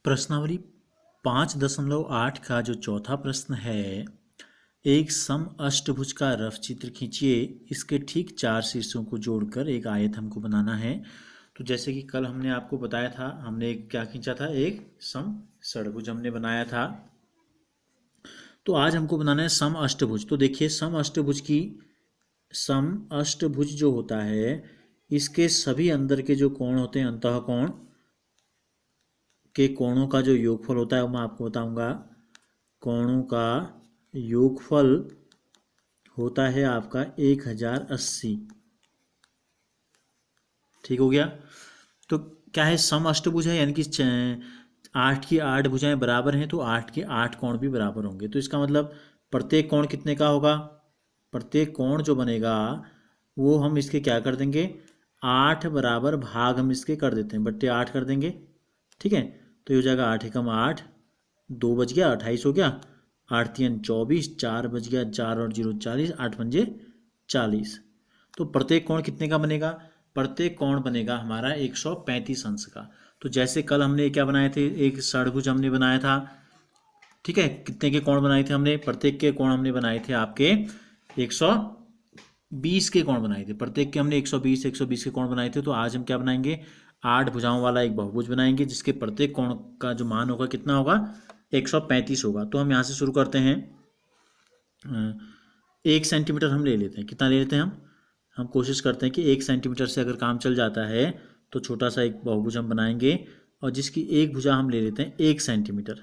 प्रश्नावली 5.8 का जो चौथा प्रश्न है, एक सम अष्टभुज का रफ चित्र खींचिए, इसके ठीक 4 शीर्षों को जोड़कर एक आयत हमको बनाना है। तो जैसे कि कल हमने आपको बताया था, हमने क्या खींचा था, एक सम षडभुज हमने बनाया था। तो आज हमको बनाना है सम अष्टभुज। तो देखिए सम अष्टभुज जो होता है, इसके सभी अंदर के जो कोण होते हैं, अंतः कोण के कोणों का जो योगफल होता है वो मैं आपको बताऊंगा। कोणों का योगफल होता है आपका 1080। ठीक हो गया। तो क्या है, सम अष्टभुज है, यानी कि 8 की 8 भुजाएं बराबर हैं, तो 8 के 8 कोण भी बराबर होंगे। तो इसका मतलब प्रत्येक कोण कितने का होगा, प्रत्येक कोण जो बनेगा वो हम इसके क्या कर देंगे, 8 बराबर भाग हम इसके कर देते हैं, बट्टे 8 कर देंगे। ठीक है, तो ये हो जाएगा 8 एकम 8, 2 बज गया 28 हो गया, 8 3 24, 4 बज गया, 4 और 0 40, 8 पंजे 40। तो प्रत्येक कोण कितने का बनेगा, प्रत्येक कोण बनेगा हमारा 135 अंश का। तो जैसे कल हमने क्या बनाए थे, एक षडभुज हमने बनाया था। ठीक है, कितने के कोण बनाए थे हमने, प्रत्येक के कोण हमने बनाए थे आपके 120 के कोण बनाए थे, प्रत्येक के हमने 120 के कोण बनाए थे। तो आज हम क्या बनाएंगे, 8 भुजाओं वाला एक बहुभुज बनाएंगे, जिसके प्रत्येक कोण का जो मान होगा कितना होगा, 135 होगा। तो हम यहाँ से शुरू करते हैं। 1 सेंटीमीटर हम ले लेते हैं, कितना ले लेते हैं हम कोशिश करते हैं कि 1 सेंटीमीटर से अगर काम चल जाता है तो छोटा सा एक बहुभुज हम बनाएंगे, और जिसकी एक भुजा हम ले लेते हैं 1 सेंटीमीटर।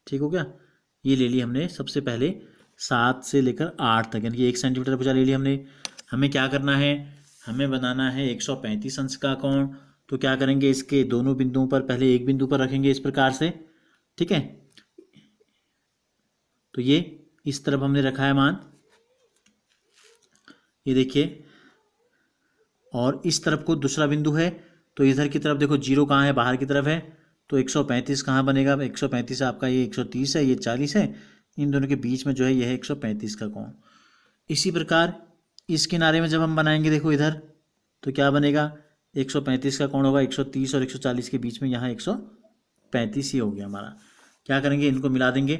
ठीक हो गया, ये ले ली हमने सबसे पहले 7 से लेकर 8 तक, यानी कि 1 सेंटीमीटर भुजा ले ली हमने। हमें क्या करना है, हमें बनाना है 135 अंश का कोण। तो क्या करेंगे, इसके दोनों बिंदुओं पर पहले एक बिंदु पर रखेंगे इस प्रकार से। ठीक है, तो ये इस तरफ हमने रखा है मान, ये देखिए, और इस तरफ को दूसरा बिंदु है। तो इधर की तरफ देखो, 0 कहाँ है, बाहर की तरफ है। तो 135 कहाँ बनेगा, 135 आपका ये 130 है, ये 40 है, इन दोनों के बीच में जो है यह है 135 का कोण। इसी प्रकार इस किनारे में जब हम बनाएंगे, देखो इधर, तो क्या बनेगा, 135 का कोण होगा, 130 और 140 के बीच में यहाँ 135 ही हो गया हमारा। क्या करेंगे, इनको मिला देंगे।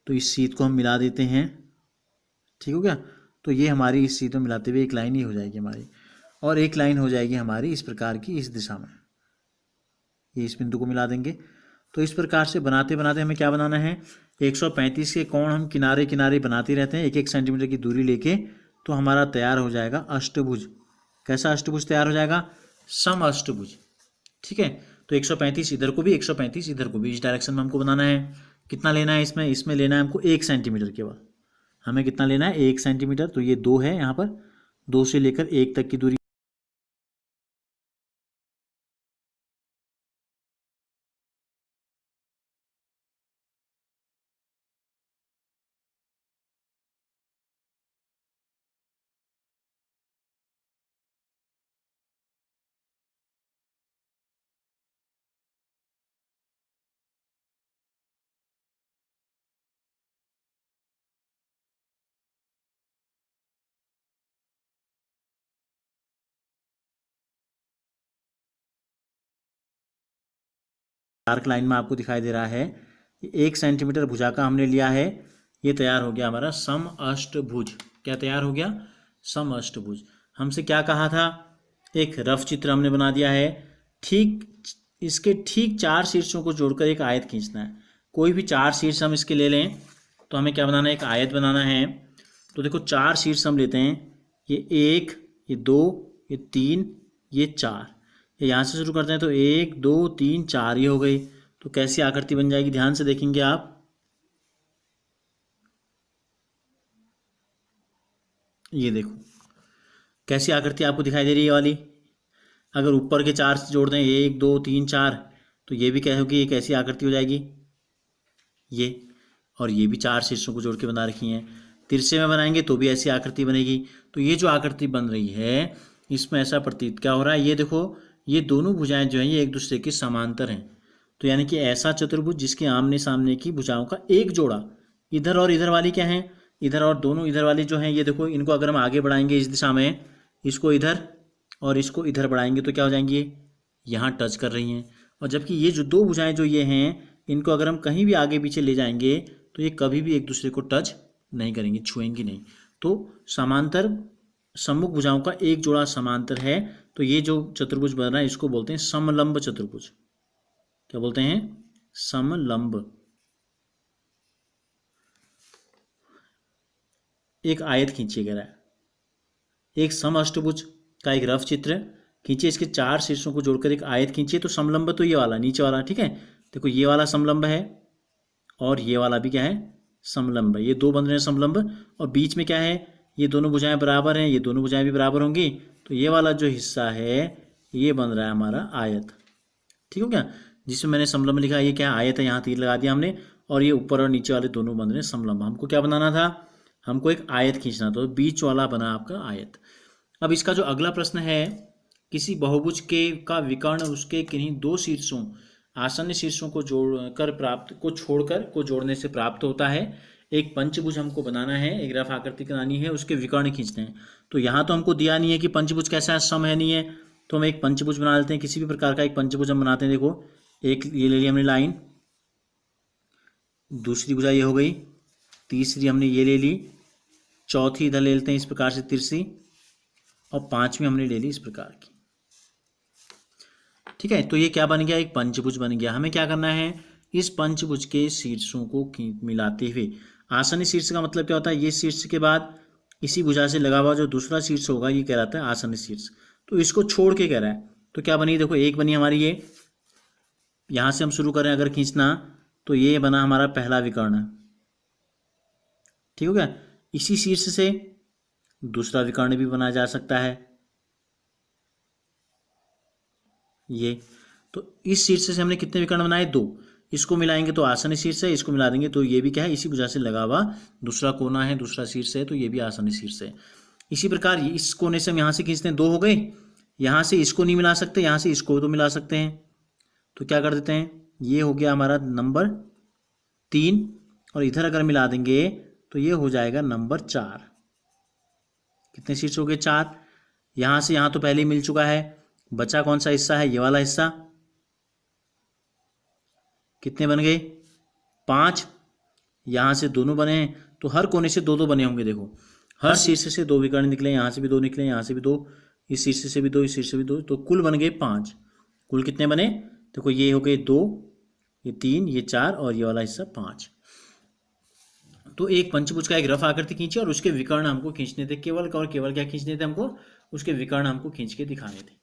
तो इस सीध को हम मिला देते हैं। ठीक हो गया, तो ये हमारी इस सीध में मिलाते हुए एक लाइन ही हो जाएगी हमारी, और एक लाइन हो जाएगी हमारी इस प्रकार की इस दिशा में, ये इस बिंदु को मिला देंगे। तो इस प्रकार से बनाते बनाते हमें क्या बनाना है, 135 के कोण हम किनारे किनारे बनाते रहते हैं 1-1 सेंटीमीटर की दूरी लेके। तो हमारा तैयार हो जाएगा अष्टभुज। कैसा अष्टभुज तैयार हो जाएगा, सम अष्टभुज। ठीक है, तो 135 इधर को भी, 135 इधर को भी, इस डायरेक्शन में हमको बनाना है। कितना लेना है इसमें लेना है हमको 1 सेंटीमीटर केवल। हमें कितना लेना है, 1 सेंटीमीटर। तो ये 2 है, यहाँ पर 2 से लेकर 1 तक की दूरी। डार्क लाइन में आपको दिखाई दे रहा है, 1 सेंटीमीटर भुजा का हमने लिया है। ये तैयार हो गया हमारा सम अष्टभुज। क्या तैयार हो गया, सम अष्टभुज। हमसे क्या कहा था, एक रफ चित्र हमने बना दिया है। ठीक इसके ठीक 4 शीर्षों को जोड़कर एक आयत खींचना है। कोई भी 4 शीर्ष हम इसके ले लें, तो हमें क्या बनाना है, एक आयत बनाना है। तो देखो 4 शीर्ष हम लेते हैं, ये 1, ये 2, ये 3, ये 4। यहाँ से शुरू करते हैं, तो 1 2 3 4 ये हो गई। तो कैसी आकृति बन जाएगी, ध्यान से देखेंगे आप, ये देखो कैसी आकृति आपको दिखाई दे रही है वाली। अगर ऊपर के 4 जोड़ दें, 1 2 3 4, तो ये भी क्या होगी, एक ऐसी आकृति हो जाएगी ये। और ये भी 4 शीर्षों को जोड़ के बना रखी हैं। तिरछे में बनाएंगे तो भी ऐसी आकृति बनेगी। तो ये जो आकृति बन रही है, इसमें ऐसा प्रतीत क्या हो रहा है, ये देखो, ये दोनों भुजाएं जो हैं ये एक दूसरे के समांतर हैं। तो यानी कि ऐसा चतुर्भुज जिसके आमने सामने की भुजाओं का एक जोड़ा, इधर और इधर वाली क्या है, इधर और दोनों इधर वाली जो हैं, ये देखो, इनको अगर हम आगे बढ़ाएंगे इस दिशा में, इसको इधर और इसको इधर बढ़ाएंगे तो क्या हो जाएंगे, यहाँ टच कर रही हैं, और जबकि ये जो दो भुजाएं जो ये हैं, इनको अगर हम कहीं भी आगे पीछे ले जाएंगे तो ये कभी भी एक दूसरे को टच नहीं करेंगी, छुएंगी नहीं। तो समांतर सम्मुख भुजाओं का एक जोड़ा समांतर है, तो ये जो चतुर्भुज बन रहा है इसको बोलते हैं समलंब चतुर्भुज। क्या बोलते हैं? समलंब। एक आयत खींचिए कह रहा है, एक समअष्टभुज का एक रफ चित्र खींचिए, इसके चार शीर्षों को जोड़कर एक आयत खींचिए। तो समलंब तो ये वाला नीचे वाला, ठीक है। देखो ये वाला समलंब है और ये वाला भी क्या है? समलंब है। ये दो बन रहे हैं समलंब, और बीच में क्या है? ये दोनों भुजाएं बराबर हैं, ये दोनों भुजाएं भी बराबर होंगी, तो ये वाला जो हिस्सा है ये बन रहा है हमारा आयत। ठीक हो क्या? जिसमें मैंने समलंब लिखा, ये क्या आयत है, यहाँ तीर लगा दिया हमने, और ये ऊपर और नीचे वाले दोनों बन रहे हैं समलंब। हमको क्या बनाना था? हमको एक आयत खींचना था, तो बीच वाला बना आपका आयत। अब इसका जो अगला प्रश्न है, किसी बहुभुज के का विकर्ण उसके किन्हीं दो शीर्षों आसन्न शीर्षों को जोड़ने से प्राप्त होता है। एक पंचभुज हमको बनाना है, एक रफ आकृति बनानी है, उसके विकर्ण खींचने हैं। तो यहाँ तो हमको दिया नहीं है कि पंचभुज कैसा है, सम है नहीं है, तो हम एक पंचभुज बना लेते हैं। किसी भी प्रकार का एक पंचभुज हम बनाते हैं। देखो एक ये ले ली हमने लाइन, दूसरी भुजा ये हो गई, तीसरी हमने ये ले ली, चौथी इधर ले लेते हैं इस प्रकार से तिरछी, और पांचवी हमने ले ली इस प्रकार की। ठीक है, तो ये क्या बन गया? एक पंचभुज बन गया। हमें क्या करना है? इस पंचभुज के शीर्षों को मिलाते हुए, आसन्न शीर्ष का मतलब क्या होता है? ये शीर्ष के बाद इसी भुजा से लगा हुआ जो दूसरा शीर्ष होगा ये कहलाता है आसन्न शीर्ष। तो इसको छोड़ के कह रहा है, तो क्या बनी? देखो एक बनी हमारी ये, यहां से हम शुरू करें अगर खींचना, तो ये बना हमारा पहला विकर्ण। ठीक हो गया? इसी शीर्ष से दूसरा विकर्ण भी बनाया जा सकता है, ये। तो इस शीर्ष से हमने कितने विकर्ण बनाए? दो। इसको मिलाएंगे तो आसन्न शीर्ष है, इसको मिला देंगे तो ये भी क्या है? इसी भुजा से लगा हुआ दूसरा कोना है, दूसरा शीर्ष है, तो ये भी आसन्न शीर्ष है। इसी प्रकार इस कोने से हम यहाँ से खींचते हैं, दो हो गए। यहाँ से इसको नहीं मिला सकते, यहाँ से इसको तो मिला सकते हैं, तो क्या कर देते हैं? ये हो गया हमारा नंबर 3, और इधर अगर मिला देंगे तो ये हो जाएगा नंबर 4। कितने शीर्ष हो गए? 4। यहाँ से यहाँ तो पहले ही मिल चुका है, बचा कौन सा हिस्सा है? ये वाला हिस्सा। कितने बन गए? 5। यहाँ से दोनों बने हैं, तो हर कोने से दो दो बने होंगे। देखो हर शीर्ष से दो विकर्ण निकले, यहाँ से भी दो निकले, यहाँ से भी दो, इस शीर्ष से भी दो, इस शीर्ष से भी दो, तो कुल बन गए 5। कुल कितने बने? देखो ये हो गए 2, ये 3, ये 4, और ये वाला हिस्सा 5। तो एक पंचभुज का एक रफ आकृति खींची और उसके विकर्ण हमको खींचने थे केवल, और केवल क्या खींचने थे हमको? उसके विकर्ण हमको खींच के दिखाने थे।